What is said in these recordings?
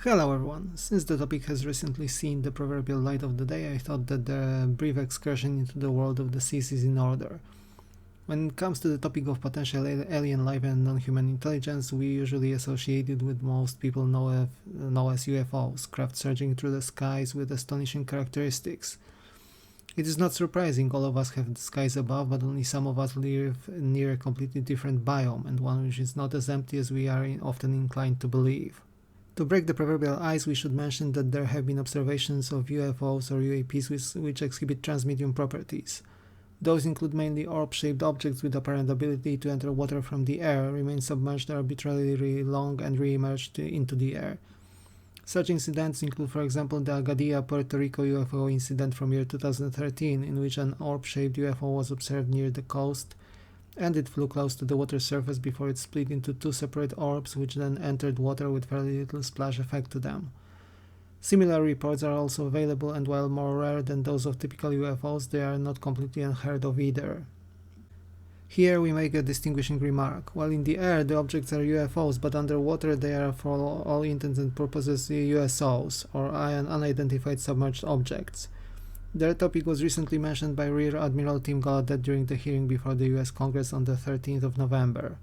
Hello everyone, since the topic has recently seen the proverbial light of the day, I thought that the brief excursion into the world of the seas is in order. When it comes to the topic of potential alien life and non-human intelligence, we usually associate it with most people know as UFOs, craft surging through the skies with astonishing characteristics. It is not surprising all of us have the skies above, but only some of us live near a completely different biome, and one which is not as empty as we are often inclined to believe. To break the proverbial ice, we should mention that there have been observations of UFOs or UAPs which exhibit transmedium properties. Those include mainly orb-shaped objects with apparent ability to enter water from the air, remain submerged arbitrarily long and re-emerge into the air. Such incidents include, for example, the Agadia, Puerto Rico UFO incident from year 2013, in which an orb-shaped UFO was observed near the coast, and it flew close to the water surface before it split into two separate orbs, which then entered water with very little splash effect to them. Similar reports are also available, and while more rare than those of typical UFOs, they are not completely unheard of either. Here we make a distinguishing remark. While in the air the objects are UFOs, but underwater they are for all intents and purposes USOs, or Unidentified Submerged Objects. Their topic was recently mentioned by Rear Admiral Tim Gallaudet during the hearing before the US Congress on the 13th of November.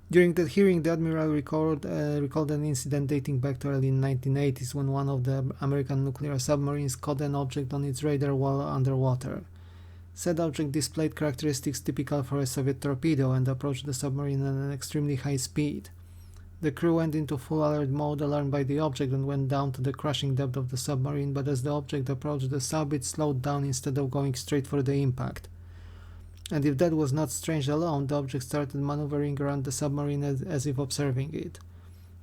During that hearing, the Admiral recalled an incident dating back to early 1980s when one of the American nuclear submarines caught an object on its radar while underwater. Said object displayed characteristics typical for a Soviet torpedo and approached the submarine at an extremely high speed. The crew went into full alert mode, alarmed by the object, and went down to the crushing depth of the submarine, but as the object approached the sub, it slowed down instead of going straight for the impact. And if that was not strange alone, the object started maneuvering around the submarine as if observing it.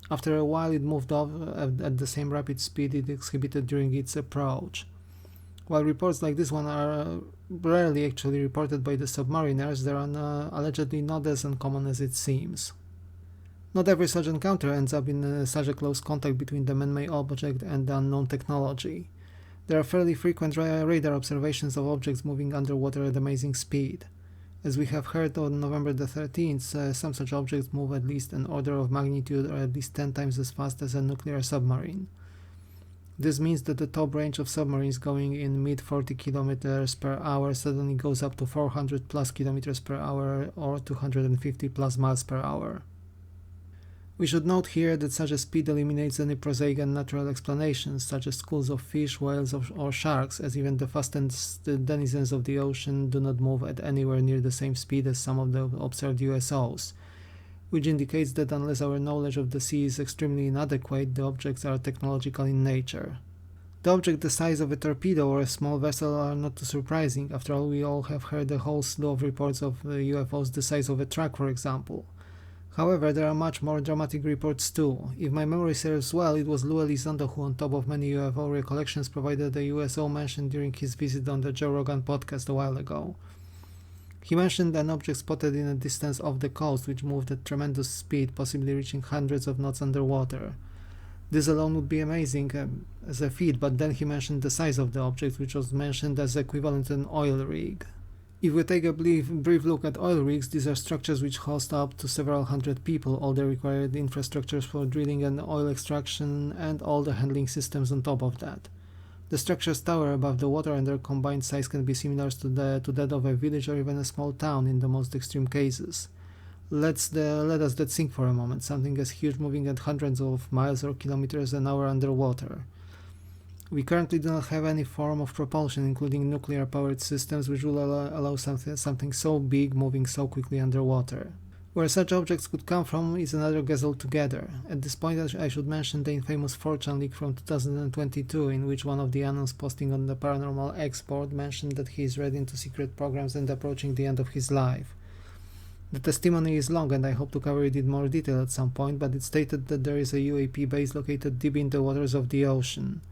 After a while, it moved off at the same rapid speed it exhibited during its approach. While reports like this one are rarely actually reported by the submariners, they are allegedly not as uncommon as it seems. Not every such encounter ends up in such a close contact between the man-made object and the unknown technology. There are fairly frequent radar observations of objects moving underwater at amazing speed. As we have heard on November the 13th, some such objects move at least an order of magnitude or at least 10 times as fast as a nuclear submarine. This means that the top range of submarines going in mid-40 km per hour suddenly goes up to 400 plus km per hour or 250 plus miles per hour. We should note here that such a speed eliminates any prosaic and natural explanations, such as schools of fish, whales, or sharks, as even the fastest denizens of the ocean do not move at anywhere near the same speed as some of the observed USOs, which indicates that unless our knowledge of the sea is extremely inadequate, the objects are technological in nature. The object the size of a torpedo or a small vessel are not too surprising. After all, we all have heard a whole slew of reports of UFOs the size of a truck, for example. However, there are much more dramatic reports too. If my memory serves well, it was Lou Elizondo who, on top of many UFO recollections, provided a USO mention during his visit on the Joe Rogan podcast a while ago. He mentioned an object spotted in a distance off the coast which moved at tremendous speed, possibly reaching hundreds of knots underwater. This alone would be amazing as a feat, but then he mentioned the size of the object, which was mentioned as equivalent to an oil rig. If we take a brief look at oil rigs, these are structures which host up to several hundred people, all the required infrastructures for drilling and oil extraction, and all the handling systems on top of that. The structures tower above the water and their combined size can be similar to that of a village or even a small town in the most extreme cases. Let us that sink for a moment, something as huge moving at hundreds of miles or kilometers an hour underwater. We currently do not have any form of propulsion, including nuclear-powered systems, which will allow something so big moving so quickly underwater. Where such objects could come from is another guess altogether. At this point I should mention the infamous 4chan leak from 2022, in which one of the annons posting on the Paranormal X board mentioned that he is ready into secret programs and approaching the end of his life. The testimony is long and I hope to cover it in more detail at some point, but it stated that there is a UAP base located deep in the waters of the ocean.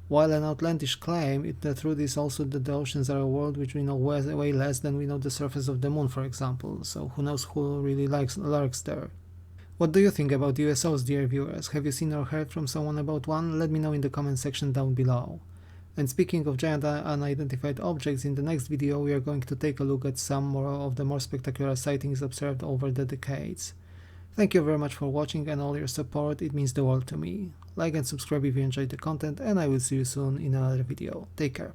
While an outlandish claim, the truth is also that the oceans are a world which we know way less than we know the surface of the moon, for example, so who knows who really lurks there. What do you think about USOs, dear viewers? Have you seen or heard from someone about one? Let me know in the comment section down below. And speaking of giant unidentified objects, in the next video we are going to take a look at some of the more spectacular sightings observed over the decades. Thank you very much for watching and all your support, it means the world to me. Like and subscribe if you enjoyed the content, and I will see you soon in another video. Take care.